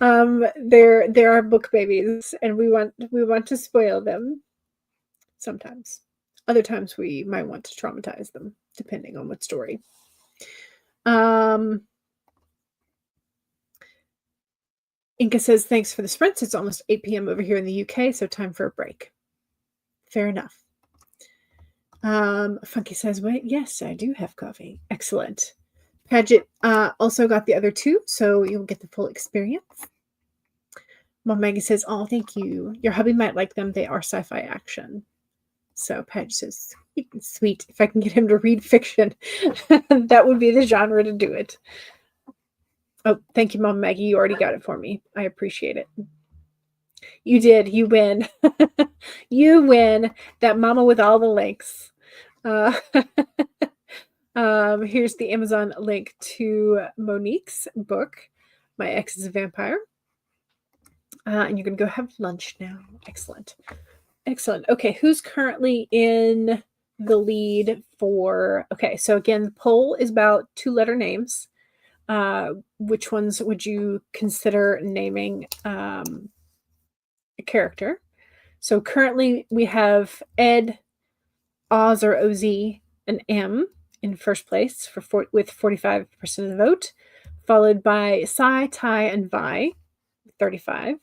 They're our book babies and we want to spoil them sometimes. Other times we might want to traumatize them, depending on what story. Inca says, thanks for the sprints. It's almost 8 p.m. over here in the UK, so time for a break. Fair enough. Funky says, wait, yes, I do have coffee. Excellent. Paget also got the other two, so you'll get the full experience. Mom Maggie says, oh, thank you. Your hubby might like them. They are sci-fi action. So Paget says, sweet. If I can get him to read fiction, that would be the genre to do it. Oh, thank you, Mom Maggie. You already got it for me. I appreciate it. You did. You win. You win. That mama with all the links. Here's the Amazon link to Monique's book, My Ex is a Vampire. And you're going to go have lunch now. Excellent. Excellent. Okay, who's currently in the lead for... Okay, so again, the poll is about 2-letter names. Which ones would you consider naming a character? So currently we have Ed, Oz or OZ, and M in first place with 45% of the vote, followed by Sai, Tai, and Vi, 35.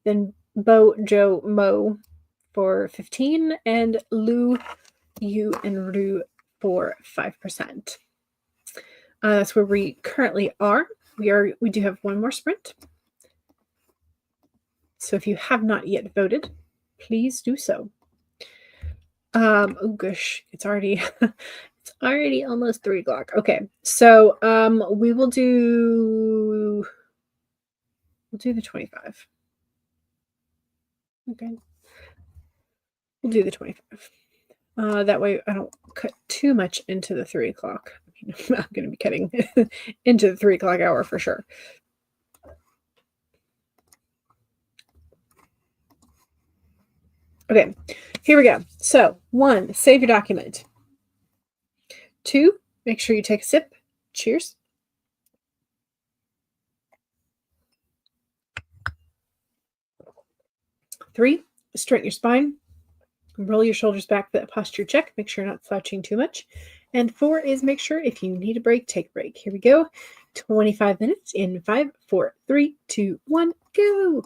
Then Bo, Joe, Mo for 15, and Lu, Yu, and Ru for 5%. That's where we currently are. We do have one more sprint. So if you have not yet voted, please do so. Oh gosh, it's already almost 3 o'clock. Okay, so we'll do the 25. Okay, we'll do the 25. That way I don't cut too much into the 3 o'clock. I'm going to be cutting into the 3 o'clock hour for sure. Okay, here we go. So 1, save your document. 2, make sure you take a sip. Cheers. 3, straighten your spine. Roll your shoulders back for that posture check. Make sure you're not slouching too much. And 4 is make sure if you need a break, take a break. Here we go. 25 minutes in 5, 4, 3, 2, 1, go.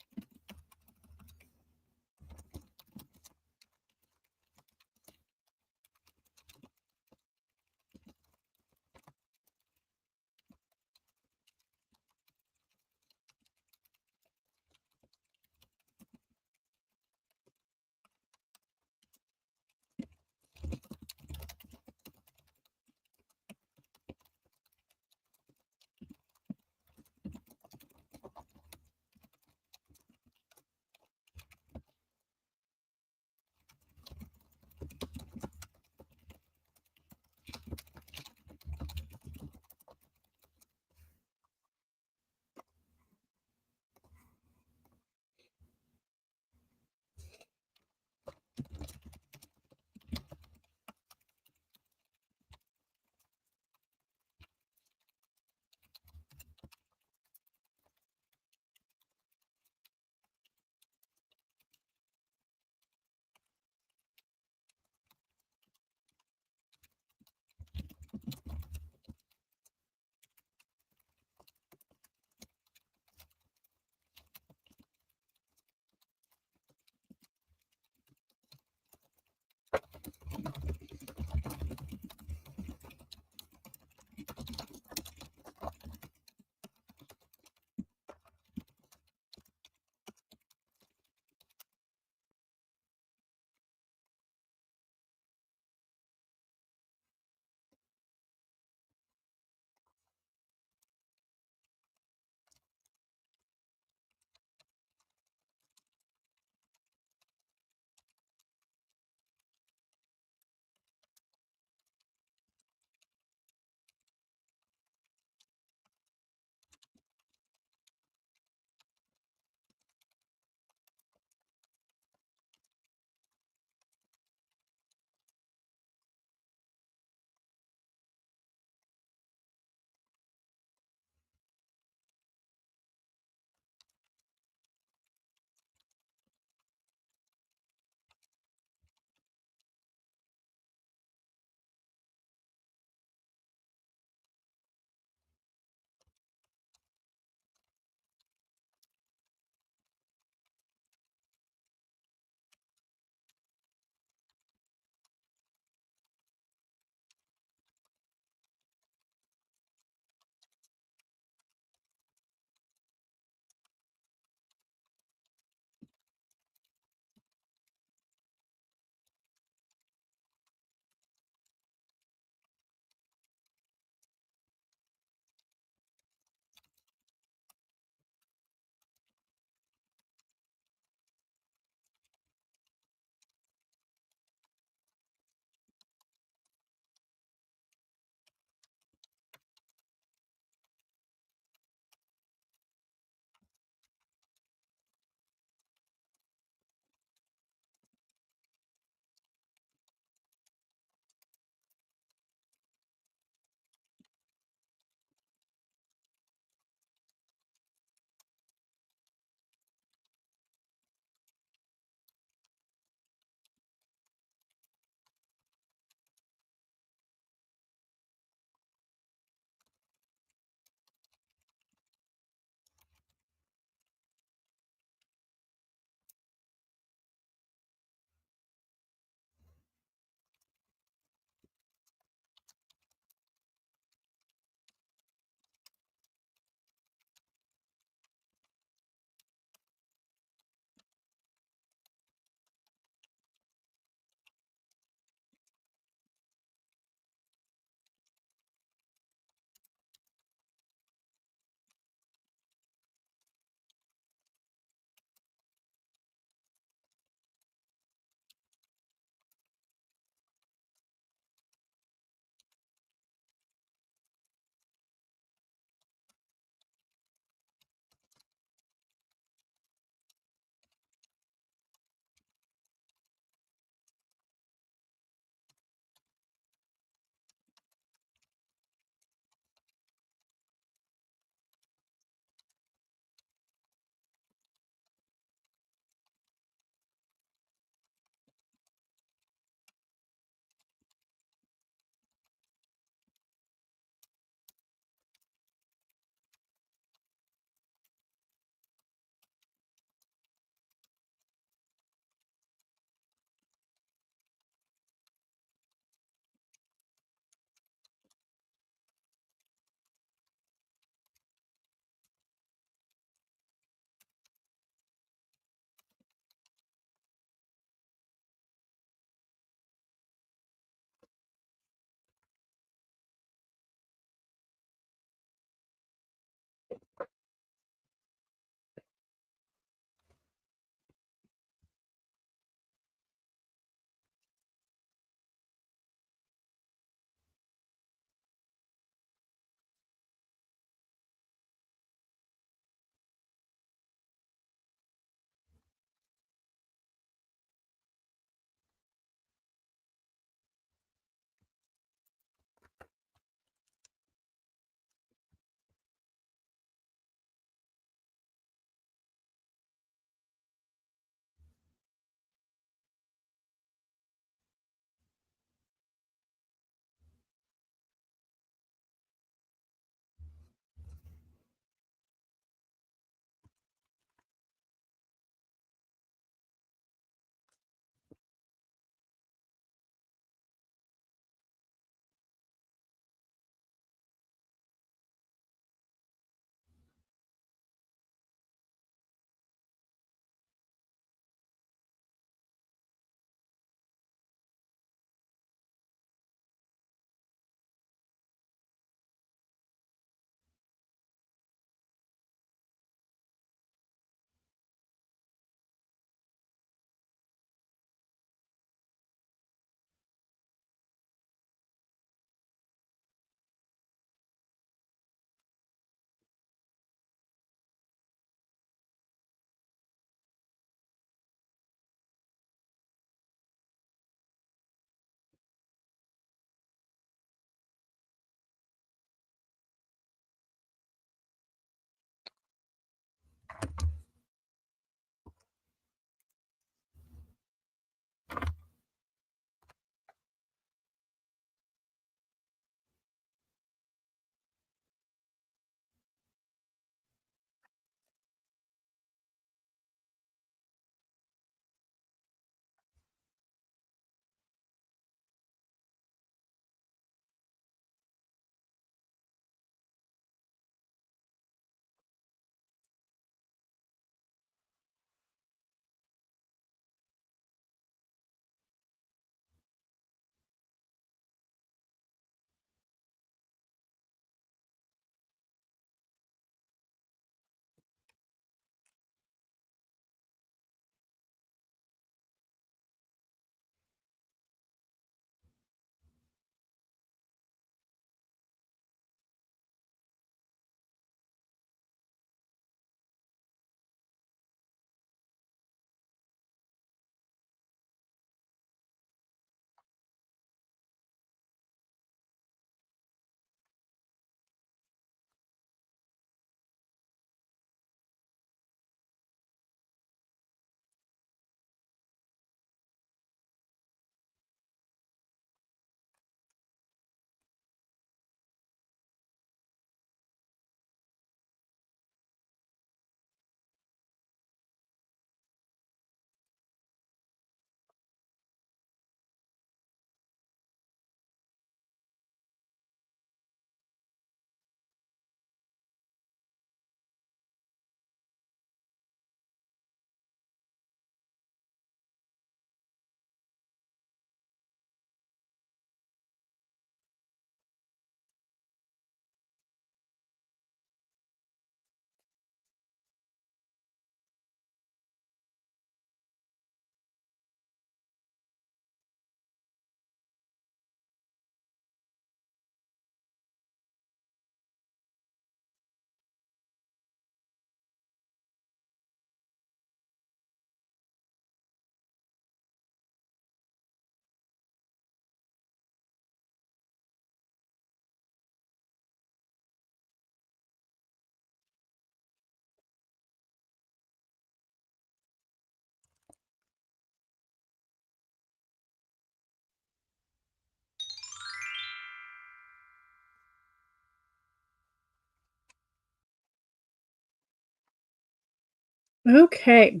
Okay.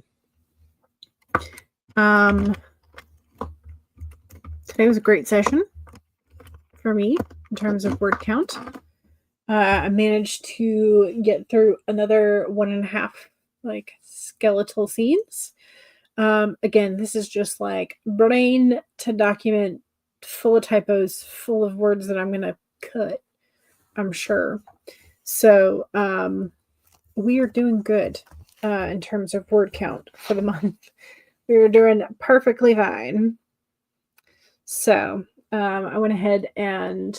Today was a great session for me in terms of word count. I managed to get through another 1.5 like skeletal scenes. Again, this is just like brain to document, full of typos, full of words that I'm gonna cut, I'm sure. So we are doing good in terms of word count for the month. We were doing perfectly fine. So I went ahead and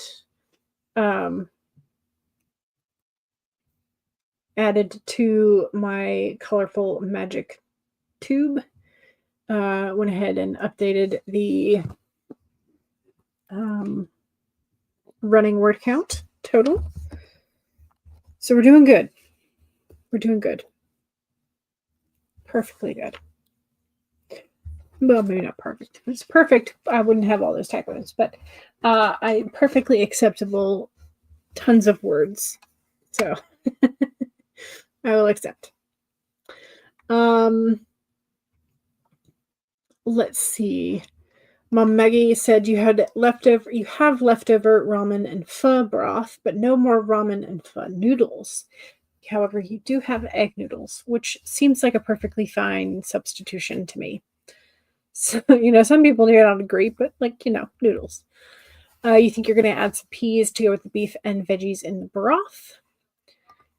added to my colorful magic tube. Went ahead and updated the running word count total. So we're doing good. We're doing good. Perfectly good. Well, maybe not perfect. If it's perfect, I wouldn't have all those typos, but I perfectly acceptable tons of words. So I will accept. Let's see. Mom Maggie said you have leftover ramen and pho broth, but no more ramen and pho noodles. However, you do have egg noodles, which seems like a perfectly fine substitution to me. So, some people do not agree, but noodles. You think you're going to add some peas to go with the beef and veggies in the broth?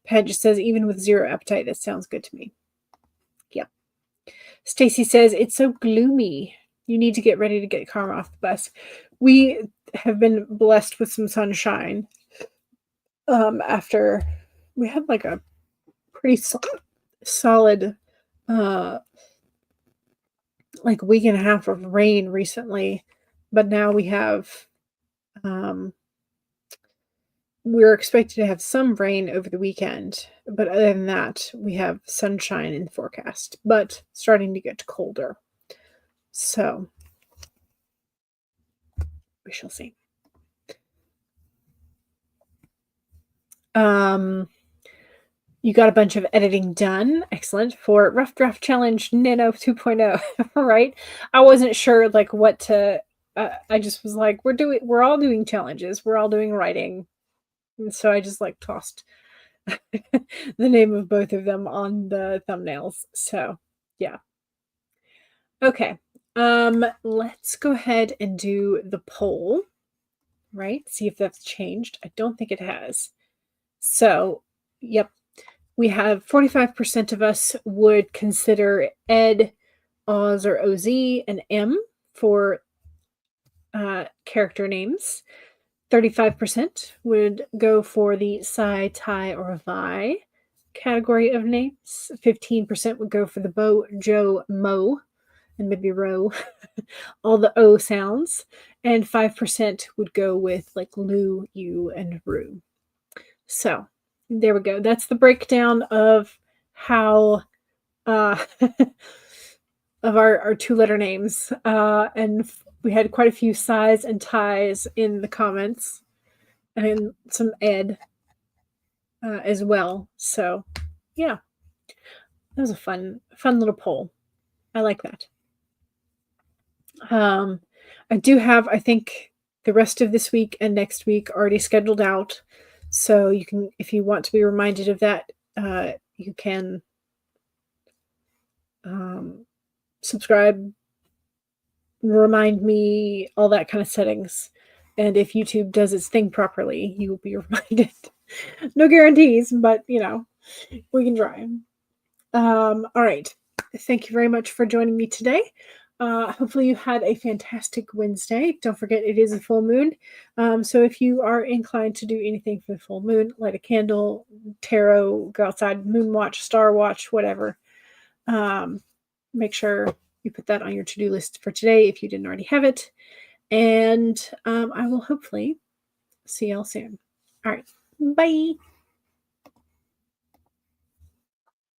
Ped just says, even with zero appetite, that sounds good to me. Yep. Stacy says, it's so gloomy. You need to get ready to get Karma off the bus. We have been blessed with some sunshine after we had like a pretty solid like week and a half of rain recently, but now we have we're expected to have some rain over the weekend, but other than that, we have sunshine in the forecast, but starting to get colder. So we shall see. You got a bunch of editing done. Excellent. For Rough Draft Challenge Nano 2.0, right? I wasn't sure like what to I just was like, we're all doing challenges. We're all doing writing. And so I just like tossed the name of both of them on the thumbnails. So, yeah. Okay. Let's go ahead and do the poll, right? See if that's changed. I don't think it has. So, yep. We have 45% of us would consider Ed, Oz, or OZ an M for character names. 35% would go for the Sai, Tai, or Vi category of names. 15% would go for the Bo, Joe, Mo, and maybe Ro, all the O sounds. And 5% would go with like Lu, Yu, and Ru. So there we go. That's the breakdown of how of our 2-letter names. And we had quite a few Sais and Tais in the comments, and some Ed as well. So yeah, that was a fun little poll. I like that. I do have, I think, the rest of this week and next week already scheduled out. So you can, if you want to be reminded of that, you can subscribe, remind me, all that kind of settings. And if YouTube does its thing properly, you will be reminded. No guarantees, but we can try. All right. Thank you very much for joining me today. Hopefully you had a fantastic Wednesday. Don't forget it is a full moon. So if you are inclined to do anything for the full moon, light a candle, tarot, go outside, moon watch, star watch, whatever. Make sure you put that on your to-do list for today if you didn't already have it. And I will hopefully see y'all soon. All right. Bye.